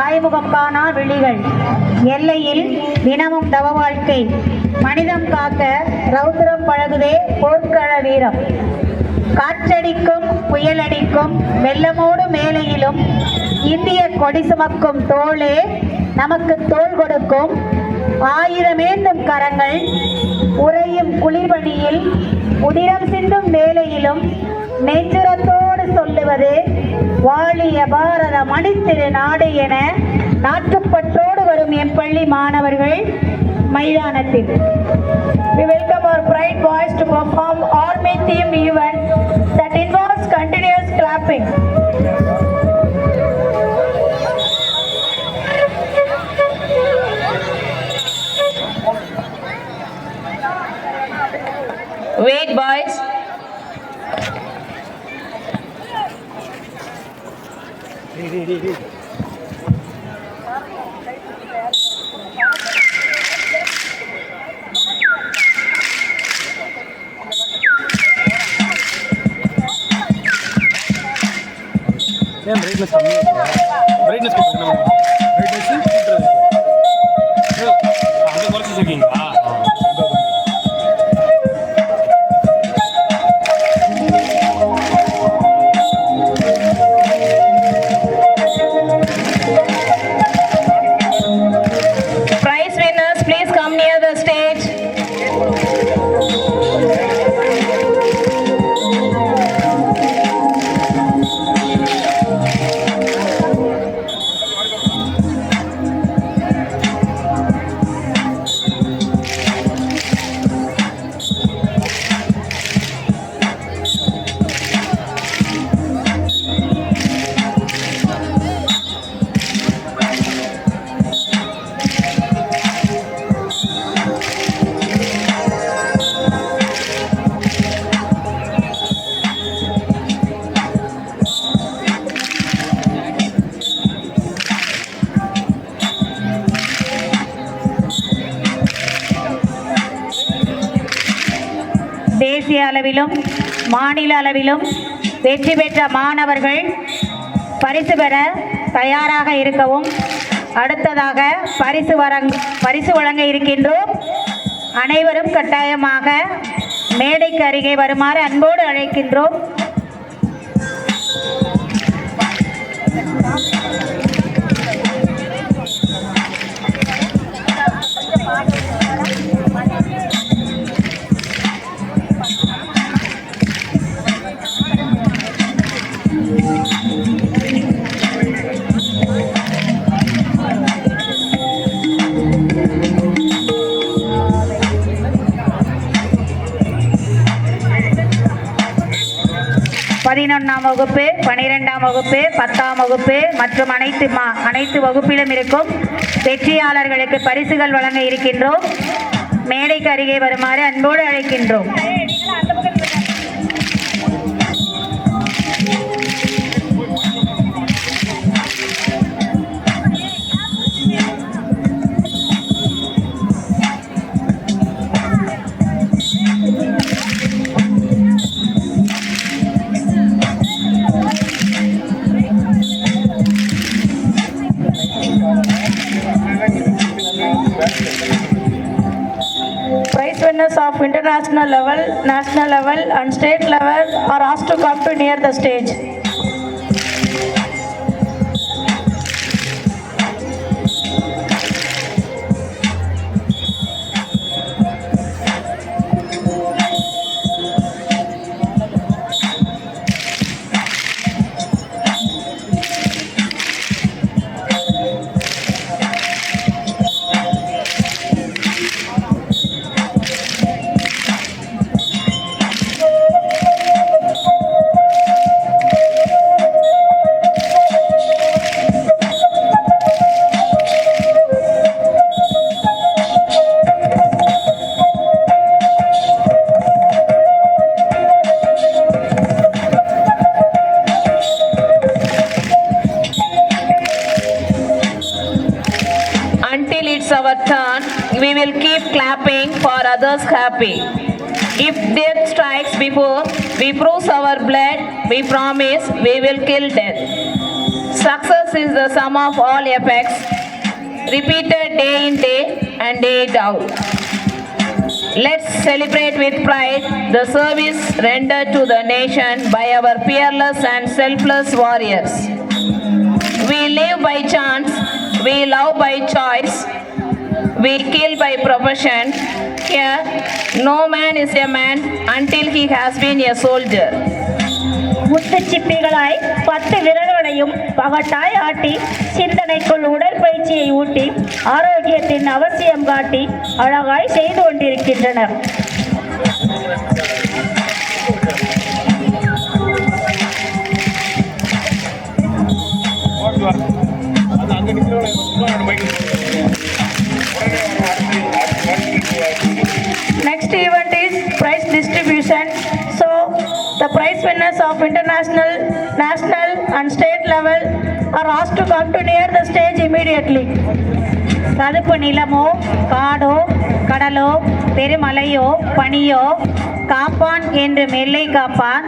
வாய்முகம் காணா விழிகள், எல்லையில் தினமும் தவ வாழ்க்கை, மனிதம் காக்க ரௌத்திரம் பழகுதே போர்க்கள வீரம். காற்றடிக்கும் புயலடிக்கும் வெள்ளமோடு மேலையிலும் இந்திய கொடி சுமக்கும் தோளே நமக்கு தோள் கொடுக்கும். ஆயிரமேந்தும் கரங்கள் உறையும் குளிர்பணியில் உதிரம் சிந்தும் வேலையிலும் நெஞ்சுரத்தோடு சொல்லுவது வாழிய பாரத மணித்திரு நாடு என நாட்டுப்பற்றோடு வரும் என் பள்ளி மாணவர்கள் மைதானத்தில். We welcome our bright boys to perform army themed event that involves continuous clapping. Wait, boys. brightness கம்மியா இருக்கு. brightness போடுங்க. brightness கூட்டுறது. அங்க குறைச்சு வச்சிருக்கீங்களா? Prize winners, please come near the stage. தேசிய அளவிலும் மாநில அளவிலும் வெற்றி பெற்ற மாணவர்கள் பரிசு பெற தயாராக இருக்கவும். அடுத்ததாக பரிசு வழங்க இருக்கின்றோம். அனைவரும் கட்டாயமாக மேடைக்கு அருகே வருமாறு அன்போடு அழைக்கின்றோம். பதினொன்றாம் வகுப்பு, 12ஆம் வகுப்பு, 10ஆம் வகுப்பு மற்றும் அனைத்து வகுப்பிலும் இருக்கும் வெற்றியாளர்களுக்கு பரிசுகள் வழங்க இருக்கின்றோம். மேடைக்கு அருகே வருமாறு அன்போடு அழைக்கின்றோம். Prize winners of international level, national level and state level are asked to come to near the stage. Until it's our turn, we will keep clapping for others happy. If death strikes before we bruise our blood, we promise we will kill death. Success is the sum of all effects, repeated day in day and day out. Let's celebrate with pride the service rendered to the nation by our fearless and selfless warriors. We live by chance, we love by choice, we kill by profession. Here, no man is a man until he has been a soldier. முத்துச்சிப்பிகளாய் 10 விரல்களையும் பகட்டாய் ஆட்டி சிந்தனைக்குள் உடற்பயிற்சியை ஊட்டி ஆரோக்கியத்தின் அவசியம் காட்டி அழகாய் செய்து கொண்டிருக்கின்றனர். Next event is prize distribution. So the prize winners of international, national and state level are asked to come to near the stage immediately. சதுப்பு நிலமோ காடோ கடலோ பெருமலையோ பனியோ காப்பான் என்று மெல்லை காப்பான்